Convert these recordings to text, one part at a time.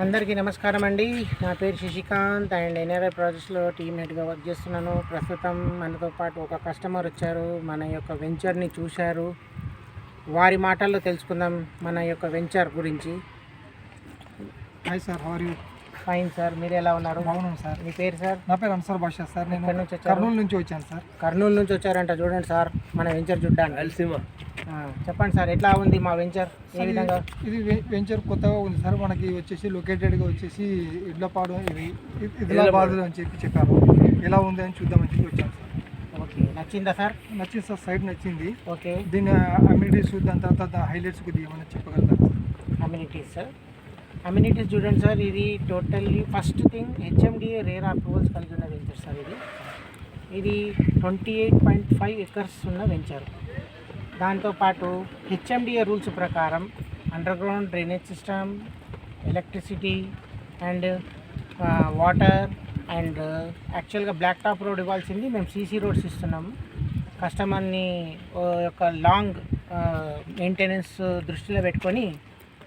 అందరికీ నమస్కారం అండి. నా పేరు శశికాంత్ అండ్ ఎన్ఆర్ఐ ప్రాజెక్ట్స్లో టీమ్ హెడ్గా వర్క్ చేస్తున్నాను. ప్రస్తుతం మనతో పాటు ఒక కస్టమర్ వచ్చారు, మన యొక్క వెంచర్ని చూశారు. వారి మాటల్లో తెలుసుకుందాం మన యొక్క వెంచర్ గురించి. Hi sir, how are you? Fine sir, మీరు ఎలా ఉన్నారు? బాగున్నాం సార్. మీ పేరు సార్? నా పేరు అన్సర్ బాషా సార్. నేను ఎక్కడి నుంచి వచ్చారు? కర్నూలు నుంచి వచ్చాను సార్. కర్నూలు నుంచి వచ్చారంట. చూడండి సార్, మన వెంచర్ చూడ్డానికి. చెప్పండి సార్, ఎట్లా ఉంది మా వెంచర్? ఏ విధంగా? ఇది వెంచర్ కొత్తగా ఉంది సార్. మనకి వచ్చేసి లొకేటెడ్గా వచ్చేసి ఇడ్లపాడు ఇదిలాబాద్లో అని చెప్పారు. ఎలా ఉంది అని చూద్దామని చెప్పి వచ్చాను సార్. ఓకే, నచ్చిందా సార్? నచ్చింది సార్, సైడ్ నచ్చింది. ఓకే, దీని అమ్యూనిటీస్ దాని తర్వాత హైలైట్స్ కొద్దిగా ఏమైనా చెప్పగలుగుతారు సార్? అమ్యూనిటీస్ సార్, అమ్యూనిటీస్ చూడండి సార్. ఇది totally first thing HMDA rare approvals కలిగి ఉన్న వెంచర్ సార్. ఇది 28.5 ఎకర్స్ ఉన్న వెంచర్. దాంతోపాటు హెచ్ఎండిఏ రూల్స్ ప్రకారం under ground drainage system, electricity and water and యాక్చువల్గా బ్లాక్ టాప్ రోడ్ ఇవ్వాల్సింది మేము సీసీ రోడ్స్ ఇస్తున్నాము. కస్టమర్ని యొక్క లాంగ్ మెయింటెనెన్స్ దృష్టిలో పెట్టుకొని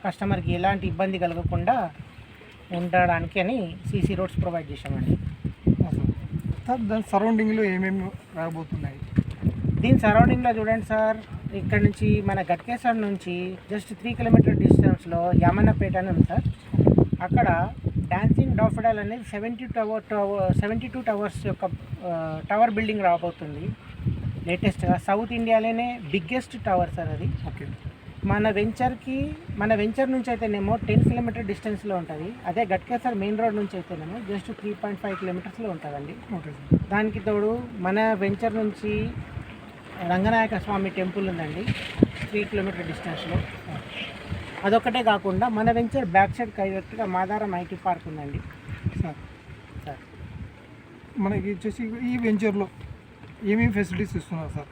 కస్టమర్కి ఎలాంటి ఇబ్బంది కలగకుండా ఉండడానికి అని సీసీ రోడ్స్ ప్రొవైడ్ చేశామండి. సార్ దాని సరౌండింగ్లో ఏమేమి రాబోతున్నాయి? దీని సరౌండింగ్లో చూడండి సార్, ఇక్కడ నుంచి మన గట్కేసర్ నుంచి జస్ట్ 3 కిలోమీటర్ డిస్టెన్స్లో యామన్నపేట అని ఉంది సార్. అక్కడ డాన్సింగ్ డాఫడాల్ అనేది 72 టవర్స్ యొక్క టవర్ బిల్డింగ్ రాబోతుంది. లేటెస్ట్గా సౌత్ ఇండియాలోనే బిగ్గెస్ట్ టవర్ సార్ అది. ఓకే, మన వెంచర్ నుంచి అయితేనేమో 10 కిలోమీటర్ డిస్టెన్స్లో ఉంటుంది. అదే గట్కేసర్ మెయిన్ రోడ్ నుంచి అయితేనేమో జస్ట్ 3.5 కిలోమీటర్స్లో ఉంటుందండి. Okay sir. దానికి తోడు మన వెంచర్ నుంచి రంగనాయక స్వామి టెంపుల్ ఉందండి 3 కిలోమీటర్ డిస్టెన్స్లో. అదొక్కటే కాకుండా మన వెంచర్ బ్యాక్ సైడ్ కరెక్ట్గా మాదారం ఐటీ పార్క్ ఉందండి సార్. సార్ మనకి వచ్చేసి ఈ వెంచర్లో ఏమేమి ఫెసిలిటీస్ ఇస్తున్నారు సార్?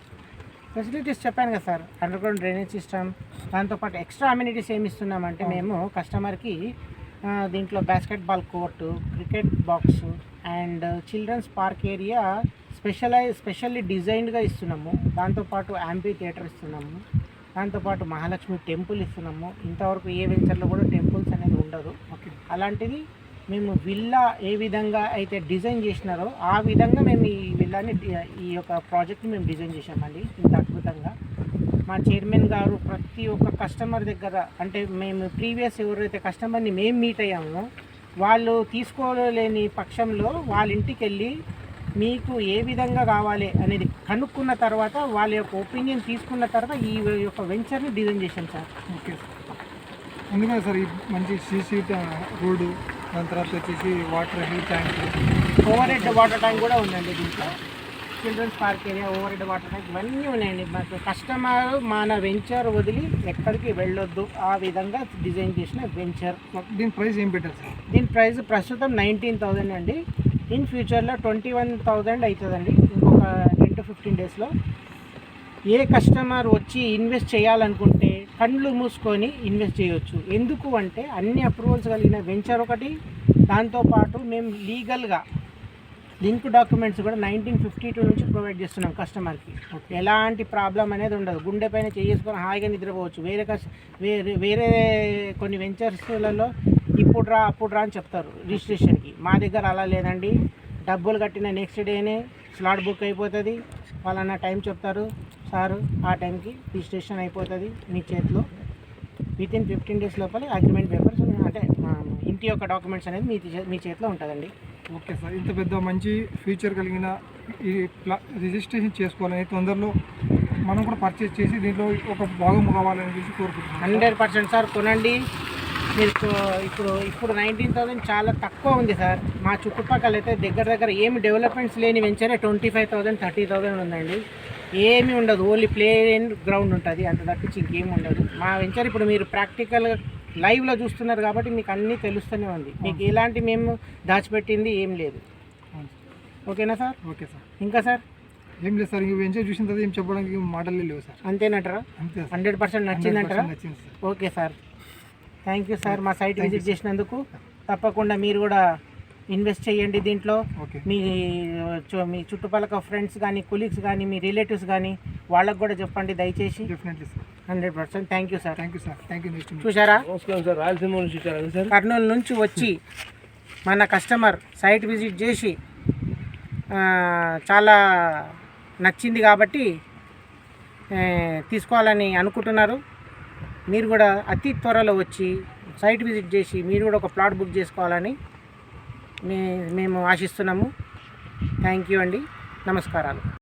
ఫెసిలిటీస్ చెప్పాను కదా sir, underground drainage system, దాంతోపాటు ఎక్స్ట్రా అమ్యూనిటీస్ ఏమి ఇస్తున్నామంటే మేము కస్టమర్కి దీంట్లో basketball court, cricket box and children's park area specially డిజైన్డ్గా ఇస్తున్నాము. దాంతోపాటు యాంపీ థియేటర్ ఇస్తున్నాము. దాంతోపాటు మహాలక్ష్మి టెంపుల్ ఇస్తున్నాము. ఇంతవరకు ఏ వెంచర్లో కూడా టెంపుల్స్ అనేది ఉండదు. ఓకే, అలాంటిది మేము విల్లా ఏ విధంగా అయితే డిజైన్ చేసినారో ఆ విధంగా మేము ఈ విల్లాని ఈ యొక్క ప్రాజెక్ట్ని మేము డిజైన్ చేసామండి. ఇంత అద్భుతంగా మా చైర్మన్ గారు ప్రతి ఒక్క కస్టమర్ దగ్గర, అంటే మేము ప్రీవియస్ ఎవరైతే కస్టమర్ని మేము మీట్ అయ్యామో వాళ్ళు తీసుకోలేని పక్షంలో వాళ్ళ ఇంటికి వెళ్ళి మీకు ఏ విధంగా కావాలి అనేది కనుక్కున్న తర్వాత వాళ్ళ యొక్క ఒపీనియన్ తీసుకున్న తర్వాత ఈ యొక్క వెంచర్ని డిజైన్ చేశాం సార్. ఓకే, అందుకనే సార్ ఈ మంచి సీసీ రోడ్డు, దాని తర్వాత వచ్చేసి water head tank, overhead water tank కూడా ఉందండి దీంట్లో. Childrens park area, overhead water tank ఇవన్నీ ఉన్నాయండి. మాకు కస్టమర్ మన వెంచర్ వదిలి ఎక్కడికి వెళ్ళొద్దు ఆ విధంగా డిజైన్ చేసిన వెంచర్. దీని ప్రైస్ ఏం పెట్టారు సార్? దీని ప్రైస్ ప్రస్తుతం 19,000 అండి. ఇన్ ఫ్యూచర్లో 21,000 అవుతుందండి. ఇంకొక 10 to 15 డేస్లో. ఏ కస్టమర్ వచ్చి ఇన్వెస్ట్ చేయాలనుకుంటే కళ్ళు మూసుకొని ఇన్వెస్ట్ చేయవచ్చు. ఎందుకు అంటే అన్ని అప్రూవల్స్ కలిగిన వెంచర్ ఒకటి, దాంతోపాటు మేము లీగల్గా లింక్ డాక్యుమెంట్స్ కూడా 1952 నుంచి ప్రొవైడ్ చేస్తున్నాం కస్టమర్కి. ఎలాంటి ప్రాబ్లం అనేది ఉండదు. గుండె పైన చేసుకొని హాయిగా నిద్రపోవచ్చు. వేరే కొన్ని వెంచర్స్లలో ఇప్పుడు రా అని చెప్తారు రిజిస్ట్రేషన్కి. మా దగ్గర అలా లేదండి. డబ్బులు కట్టిన నెక్స్ట్ డేనే స్లాట్ బుక్ అయిపోతుంది. వాళ్ళన్న టైం చెప్తారు సారు, ఆ టైంకి రిజిస్ట్రేషన్ అయిపోతుంది మీ చేతిలో. వితిన్ 15 డేస్ లోపల అగ్రిమెంట్ పేపర్స్, అంటే ఇంటి యొక్క డాక్యుమెంట్స్ అనేది మీ చేతిలో ఉంటుందండి. ఓకే సార్, ఇంత పెద్ద మంచి ఫ్యూచర్ కలిగిన ఈ రిజిస్ట్రేషన్ చేసుకోవాలని తొందరలో మనం కూడా పర్చేస్ చేసి దీంట్లో ఒక భాగం కావాలని చెప్పి కోరుకుంటున్నాం. 100% సార్ కొనండి. మీరు ఇప్పుడు 19,000 చాలా తక్కువ ఉంది సార్. మా చుట్టుపక్కల అయితే దగ్గర ఏమి డెవలప్మెంట్స్ లేని వెంచరే 25,000 30,000 ఉందండి. ఏమీ ఉండదు, ఓన్లీ ప్లేన్ గ్రౌండ్ ఉంటుంది, అంత తప్పించి ఇంకేమి ఉండదు. మా వెంచర్ ఇప్పుడు మీరు ప్రాక్టికల్గా లైవ్లో చూస్తున్నారు కాబట్టి మీకు అన్నీ తెలుస్తూనే ఉంది. మీకు ఎలాంటి మేము దాచిపెట్టింది ఏం లేదు. ఓకేనా సార్? Okay sir. ఇంకా సార్ ఏం లేదు సార్, ఇంక వెంచర్ చూసిన తర్వాత ఏం చెప్పడానికి మాటలే లేవు సార్. అంతేనంటారా? అంతే, 100% నచ్చిందంటారా? నచ్చింది sir. Okay sir, thank you sir మా సైట్ విజిట్ చేసినందుకు. తప్పకుండా మీరు కూడా ఇన్వెస్ట్ చేయండి దీంట్లో. మీ చుట్టుపక్కల ఫ్రెండ్స్ కానీ, కొలీగ్స్ కానీ, మీ రిలేటివ్స్ కానీ వాళ్ళకు కూడా చెప్పండి దయచేసి. Definitely sir. 100%. Thank you sir. Thank you sir. Thank you. Next చూసారా, నమస్కారం సార్. రాయలసీమ నుంచి వచ్చారు సార్. కర్నూలు నుంచి వచ్చి మన కస్టమర్ సైట్ విజిట్ చేసి చాలా నచ్చింది కాబట్టి తీసుకోవాలని అనుకుంటున్నారు. మీరు కూడా అతి త్వరలో వచ్చి సైట్ విజిట్ చేసి మీరు కూడా ఒక ప్లాట్ బుక్ చేసుకోవాలని మేము ఆశిస్తున్నాము. థ్యాంక్ యూ అండి. నమస్కారాలు.